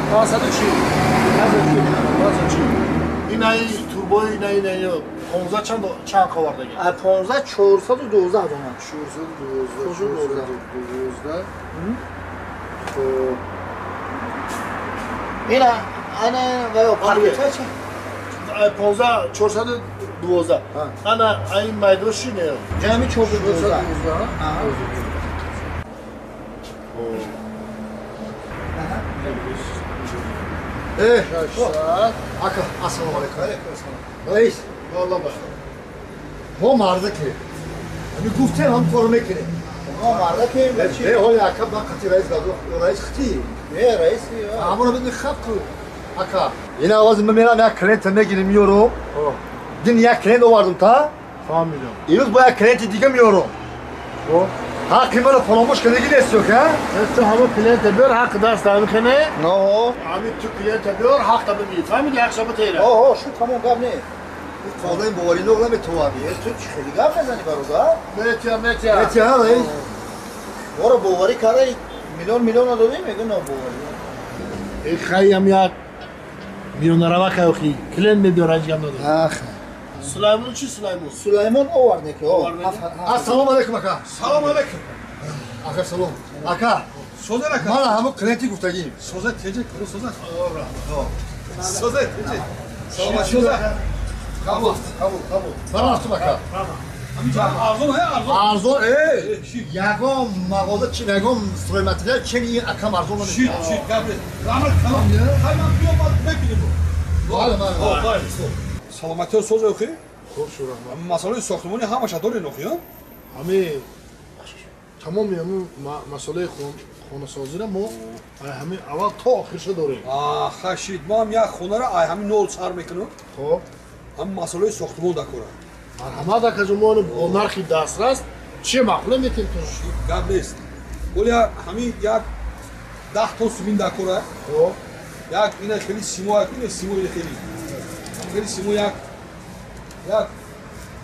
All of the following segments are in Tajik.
500 چی؟ اینایی توربوی اینایی 15 چند خواردگی؟ 15 412 تومن. 412 اینا انا و پارکتا چه؟ 15 412 انا این مایدوشی نه جمعی 412 Aka, assalamu alaikum. Reis, والله بخیر ما مرده که امی گفته هم فرمه کنه ما مرده که ای هوی اکا من قطی رئیس گادو رئیس خطی رئیس همون رو بدین خب کو اکا این آواز من میرم یک کلینت میگیرم میارم دین یک کلینت آوردم تا فهمیدم ایروز با یک کلینت دیگه میارم حقی من رو فراموش کنگی نیستیو که تو همه کلینت بیار حق دست میکنه نه همین تو کلینت بیار حق تا بگیر فهمیدی حق شما تیره شو تمام گم نه فاضل این بواری نقله می تو آبی تو خیلی گم نزنی برادر میتیا ها رئیس برو بواری کاره میلیون دادی میگه نه بواری این خیلی هم یک میلیون روا که اخی کلینت میبیار انجام داده آخ سلیمان چی سلیمان آورده که السلام علیکم اکا سلام علیکم. اکا سلام اکا Söze ne kadar? من همون کلینتی گفتگیم Söze tecek, kuru söze. Söze tecek. Söze, söze. kabul من رفتم اکا Amca arzun he arzun. ارزون یگام مغازه چی یگام سوی متریال چی این اکم ارزون Şit, şit, kabul. Rahmet, tamam ya. Hayvan diyor bak bekliyor bu. بله بله Hayır. Salamatör söz okuyor. خوب شو رحمان Masalayı soktumunu hamaşa doğru okuyor. همه تمام همون مسئله خانه سازی را ما همه اول تا آخرش داریم Ah, şit. Mam ya khonara ay hamin nol sar mekunu. خب Ham masalayı soktumun da kora. همه دا که زمان با نرخی دسترس چی مقله میتیم تو Kabul. Bolya hamin yak 10 ton simin da kora. خب Yak yine kheli simo yak yine simo ile kheli. Kheli simo yak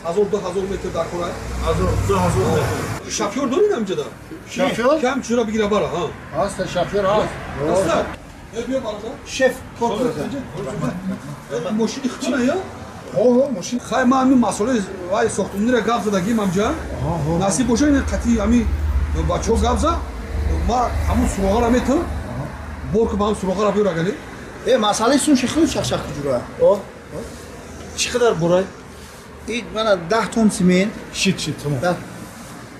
1000 metre da kora. از 2000 متر Şafyor doğru mu amca da? شافیور Kem şura bir gire bara ha. هست شافیور هست Nasıl? Ne diyor bana da? şef kontrol Moşini xtona ya. اوه ماشین Xay mami masole vay soktum nere gavza da gim amca. Nasip boşa ne qati ami bacho gavza. Ma hamu suroğa ramet. Borku bam suroğa yapıyor agali. مسئله سون خیلی شخشخ جوره چقدر برای این من 10 ton simin شیت تمام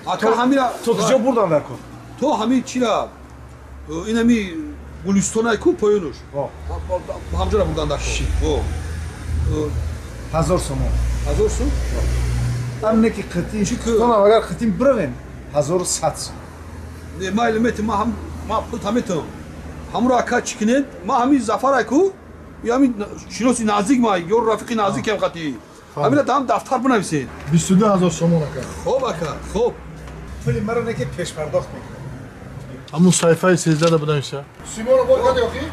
Ata hamira تو buradan ver kol to hami çira inami Gulistonay ku poyunur. Hamca da buradan da ko. O. 1000 سومون Hazırsın? هم نکی قطعی Çünkü تو اگر قطعی برون 1100 ne malumet ma ham ma pul tameto. Hamura ka çikine ma hami zafaray ku yami şirosi nazik ma yor rafiki nazik hem qati. Hamila tam daftar بنویسید. 22000 سومون اکا خب اکا خب پولی مرا نکی پیش پرداخت میکنه همون صحیفه 13 بنویسه سیمون رو بول کردی اخی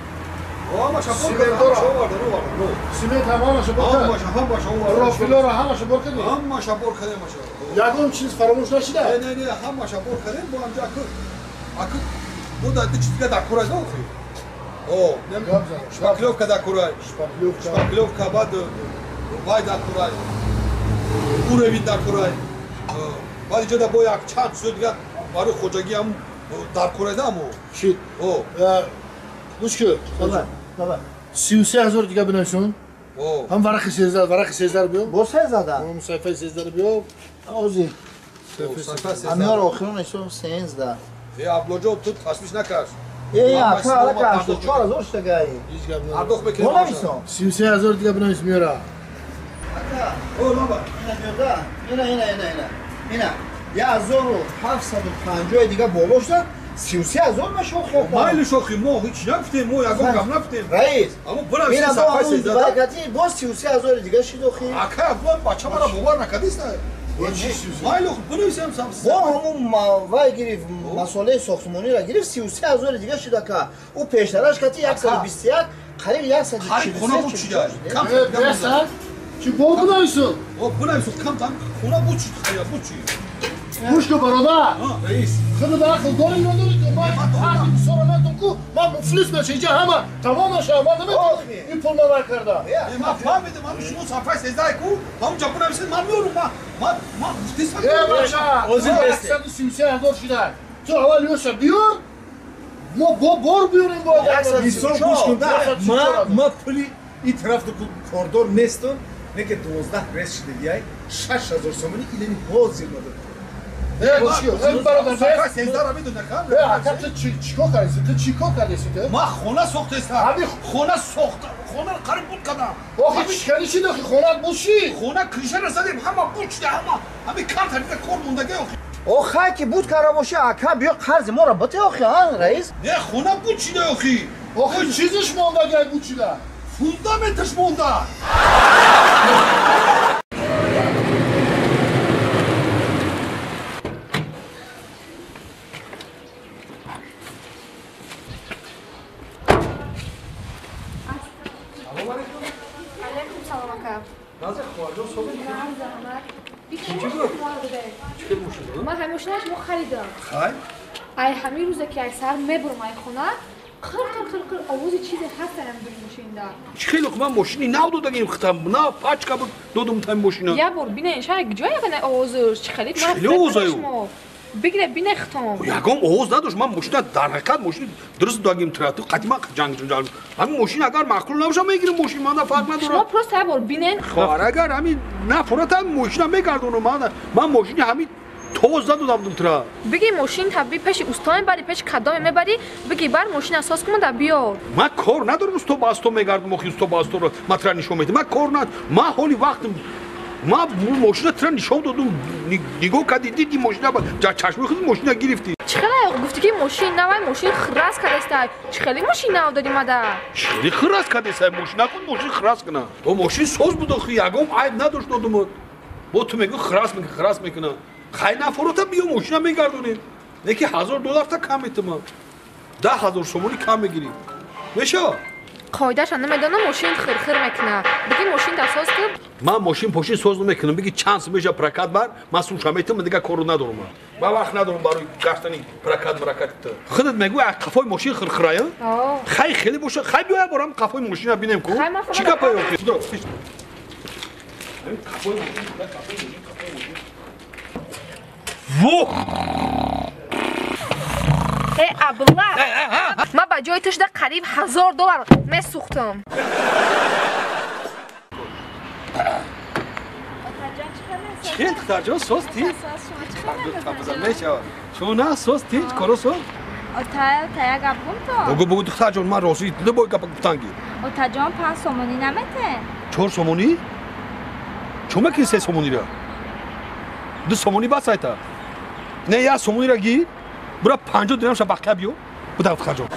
ama şapor Simen kadar doğru. şov vardı o vardı. سیمه تمامش Amma برکن şapor şov vardı. رافیلا را همش برکن Amma şapor kadar maşa. یگون چیز فراموش نشده Ne amma şapor kadar bu amca akı bu da çizgi da kuray da okuyor. O ne şpaklovka da kuray. Şpaklovka bad vay da kuray. Urevi da kuray. Badice da boyak çat södgat varı hocagi ham dar kuray da mı? شیت O. گوش که بابا 33000 دیگه بنویسون O. هم ورق 13 بیو بوسه زده هم صحیفه 13 بیو اوزی Sayfa امیار آخرون ایشون 13 abloca tut tasmiş ne kadar? ای اکا حالا کاشته 4000 تگایی هیچ گپ نداره Ardoq bekle. بنویسم 33000 دیگه بنویس میاره O baba. اینا 1750 دیگه بالوش داد 33000 مشو خوب Maylı şoku mo hiç yaptım mo yagon gam yaptım. رئیس Ama buna bir اینا şey با sayfa همون sezda. برکتی با 33000 دیگه شید اخی Aka bu bacha bana babar ne kadar ister. Maylı bunu isem sam. با همون وای گریف مسئله ساختمانی را گرفت 33000 دیگه شد که او پیشترش کتی 121 قریب 143 Hayır kona bu çiğder. Kam بسن چی بول بنویسون O buna bir kam tam kona bu çiğ ya bu çiğ. گوش کن برادر رئیس خود در اخل داری نداری که من حقی سرانتون کو من مفلس بشه اینجا همه تمام شد من نمیتونم این پول نور کرده من فهمیدم من شما صفحه 13 کو همون جا کنم من میارم من دیسم ای باشا اوزین بسته 133,000 شده تو اول یوشا بیار ما بار بیاریم با آدم بیسون گوش کن ما پولی این طرف دو کوردور نستون نه که 12 رس شده بیای 6,000 سومنی ایلمی باز زیر نداره ای باشی ای برادر صفحه 13 را میدونه کام ای حکم تو چیکار کردی تو چیکار کردی تو ما خونه ساخت است خونه ساخت خونه قرب بود کردم آخه چیکاری چی داخل خونت باشی خونه کلیشه رسیدیم همه پوچ ده همه کم تریده کار موندگی آخی آخه که بود کرده باشه اکا بیا قرض ما را بده آخه ها رئیس نه خونه بود چیده آخی آخه چیزش مونده بود چیده فوندامنتش مونده من همشونش ما خریدم خای ای همین روزه که اکثر میبرم ای خونه خر آواز چیزی هست هم داریم ماشین دا خیلی خوب من ماشینی نو دادم ختم نه پاچکا بود دادم تایم ماشینا یا بر بینه شاید جایی کنه آوازش چی خرید خیلی آوازه بگیره بینه ختم یکم آواز نداشت من ماشین در حقیقت ماشین درست داگیم تراتو قدیما جنگ همین ماشین اگر معقول نباشه میگیرم ماشین من فرق شما نداره پروست بر بینن خب اگر همین نه فرات هم ماشین میگردونم من ماشین همین توز دادم ترا بگی ماشین تبی پیش استان بری پیش کدام میبری بگی بر ماشین اساس کن دا بیار من کار ندارم تو باستو میگردم مخی تو باستو رو متر نشون میدم من کار ندارم من حالی وقت ما ماشین ترا نشون دادم نگاه کردی دیدی ماشین با چشم خود ماشین گرفتی چخلا گفتی که ماشین نوای ماشین خراس کرده چخلی ماشین نو دادی مادا چی خراس کردی سر ماشین نکن ماشین خراس کنه تو ماشین سوز بود خو یگم عیب نداشت دادم با تو میگو خراس میکنه خیلی نفروتا بیا ماشین میگردونیم یکی $1,000 تا کم میتونم 10,000 سومونی کم میگیریم میشه قاعده‌اش نمیدونم ماشین خرخر میکنه بگی ماشین اساس کن من ماشین پاشین سوز نمیکنم بگی چانس میشه پرکات بر مسئول شمیتم دیگه کارو ندارم با وقت ندارم برای گشتنی پرکات خودت میگو قفای ماشین خرخرایه خیلی باشه خیلی بیا برام قفای ماشین ببینم کو چی قفای اوکی درو قفای ماشین وو ای ابله من با جای توش ده قریب $1,000 میسوختم چی ترجمه سوز تیز میشه شما نه سوز تیز کارو سوز Otaya gabunto. بگو دختر جان من راضی دیده باید گفتنگی Ota John 5 somoni namete. 4 سومونی چما کی 3 سومونی را 2 سومونی بس ایتا نه یا سومونی را گیر برا 50 درهم شب بقیه بیو بودم دختر جان